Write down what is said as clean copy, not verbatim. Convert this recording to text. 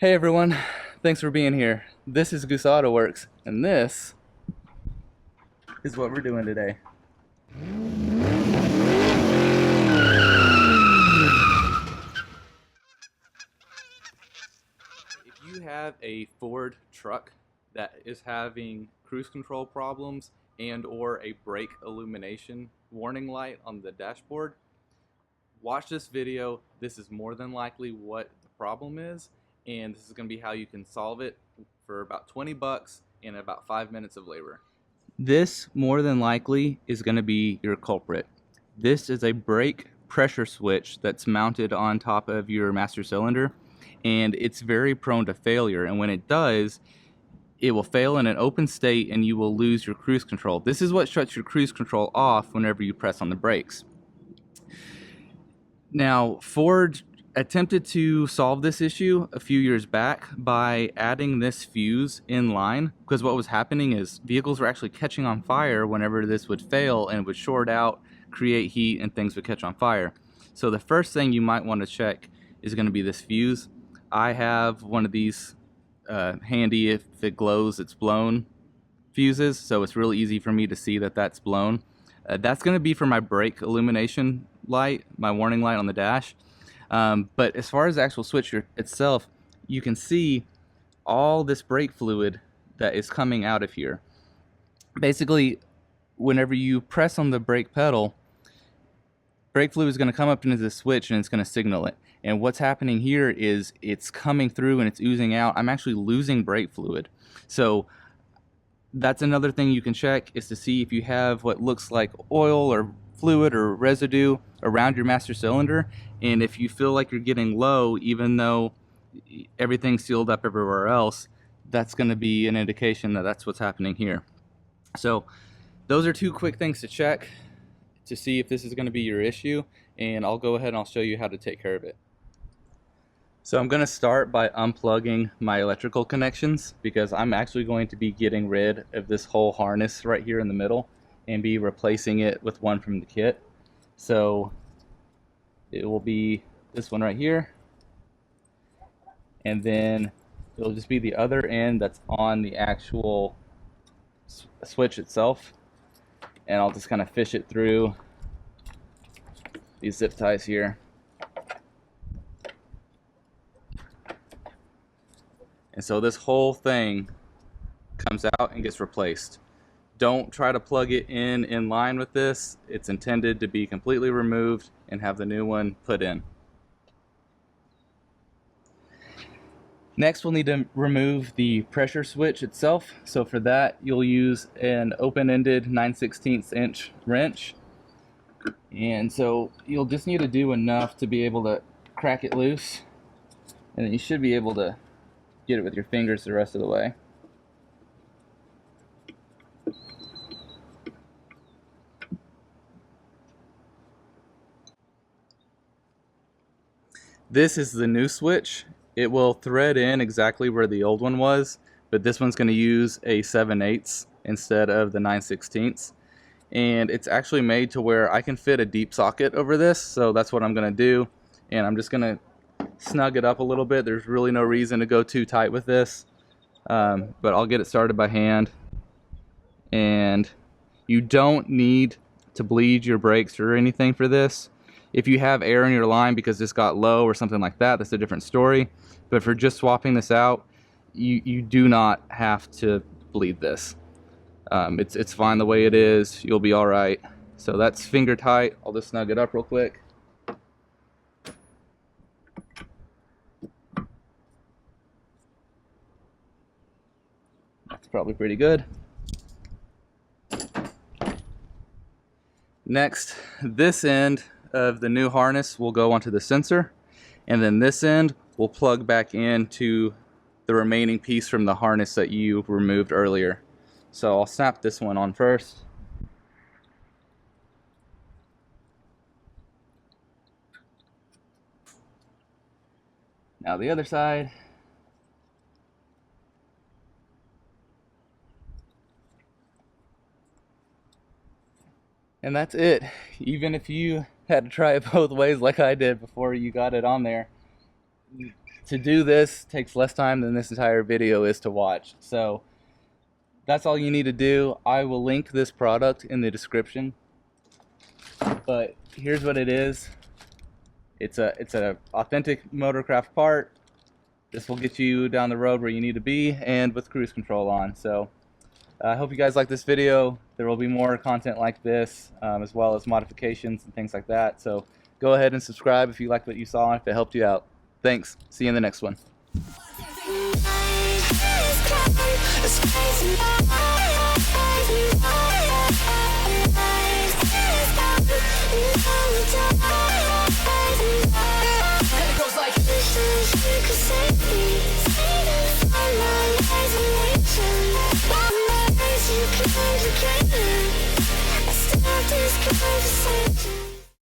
Hey everyone, thanks for being here. This is Goose Auto Works, and this is what we're doing today. If you have a Ford truck that is having cruise control problems and or a brake illumination warning light on the dashboard, watch this video. This is more than likely what the problem is, and this is going to be how you can solve it for about 20 bucks and about 5 minutes of labor. This more than likely is going to be your culprit. This is a brake pressure switch that's mounted on top of your master cylinder, and it's very prone to failure, and when it does, it will fail in an open state and you will lose your cruise control. This is what shuts your cruise control off whenever you press on the brakes. Now, Ford attempted to solve this issue a few years back by adding this fuse in line, because what was happening is vehicles were actually catching on fire whenever this would fail, and it would short out, create heat, and things would catch on fire. So the first thing you might want to check is going to be this fuse. I have one of these handy. If it glows, it's blown fuses, so it's really easy for me to see that that's blown. That's going to be for my brake illumination light, my warning light on the dash. But as far as the actual switch itself, you can see all this brake fluid that is coming out of here. Basically, whenever you press on the brake pedal, brake fluid is going to come up into the switch and it's going to signal it. And what's happening here is it's coming through and it's oozing out. I'm actually losing brake fluid. So that's another thing you can check, is to see if you have what looks like oil or fluid or residue around your master cylinder, and if you feel like you're getting low even though everything's sealed up everywhere else, that's going to be an indication that that's what's happening here. So those are two quick things to check to see if this is going to be your issue, and I'll go ahead and I'll show you how to take care of it. So I'm going to start by unplugging my electrical connections, because I'm actually going to be getting rid of this whole harness right here in the middle and be replacing it with one from the kit. So it will be this one right here, and then it'll just be the other end that's on the actual switch itself, and I'll just kind of fish it through these zip ties here. And so this whole thing comes out and gets replaced. Don't try to plug it in line with this. It's intended to be completely removed and have the new one put in. Next, we'll need to remove the pressure switch itself. So for that, you'll use an open-ended 9/16 inch wrench. And so you'll just need to do enough to be able to crack it loose, and then you should be able to get it with your fingers the rest of the way. This is the new switch. It will thread in exactly where the old one was, but this one's going to use a 7/8 instead of the 9/16. And it's actually made to where I can fit a deep socket over this, so that's what I'm going to do. And I'm just going to snug it up a little bit. There's really no reason to go too tight with this, but I'll get it started by hand. And you don't need to bleed your brakes or anything for this. If you have air in your line because this got low or something like that, that's a different story. But for just swapping this out, you do not have to bleed this. It's fine the way it is. You'll be all right. So that's finger tight. I'll just snug it up real quick. That's probably pretty good. Next, this end of the new harness will go onto the sensor, and then this end will plug back into the remaining piece from the harness that you removed earlier. So I'll snap this one on first. Now the other side. And that's it. Even if you had to try it both ways like I did before you got it on there, to do this takes less time than this entire video is to watch. So that's all you need to do. I will link this product in the description. But here's what it is. It's a authentic Motorcraft part. This will get you down the road where you need to be and with cruise control on. So I hope you guys like this video. There will be more content like this, as well as modifications and things like that. So go ahead and subscribe if you liked what you saw and if it helped you out. Thanks. See you in the next one.